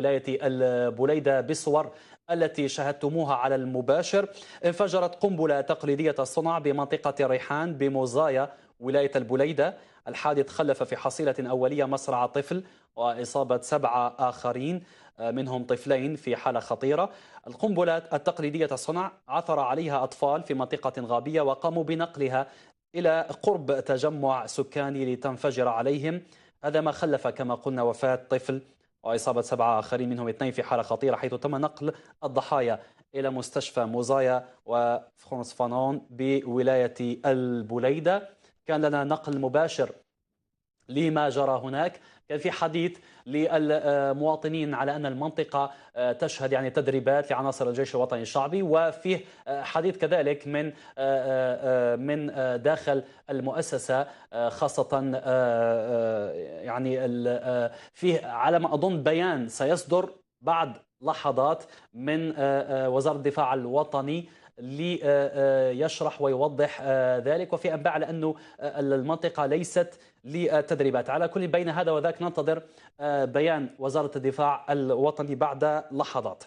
ولاية البليدة بالصور التي شاهدتموها على المباشر. انفجرت قنبلة تقليدية الصنع بمنطقة ريحان بموزايا ولاية البليدة. الحادث خلف في حصيلة أولية مصرع طفل وإصابة 7 آخرين، منهم طفلين في حالة خطيرة. القنبلة التقليدية الصنع عثر عليها أطفال في منطقة غابية وقاموا بنقلها إلى قرب تجمع سكاني لتنفجر عليهم. هذا ما خلف كما قلنا وفاة طفل وإصابة 7 آخرين، منهم 2 في حالة خطيرة، حيث تم نقل الضحايا إلى مستشفى موزايا وفرانس فانون بولاية البليدة. كان لنا نقل مباشر لما جرى هناك. كان في حديث للمواطنين على أن المنطقة تشهد يعني تدريبات لعناصر الجيش الوطني الشعبي، وفيه حديث كذلك من داخل المؤسسة، خاصة يعني فيه على ما أظن بيان سيصدر بعد لحظات من وزارة الدفاع الوطني ليشرح ويوضح ذلك. وفي أنباء على أنه المنطقة ليست للتدريبات. على كل بين هذا وذاك ننتظر بيان وزارة الدفاع الوطني بعد لحظات.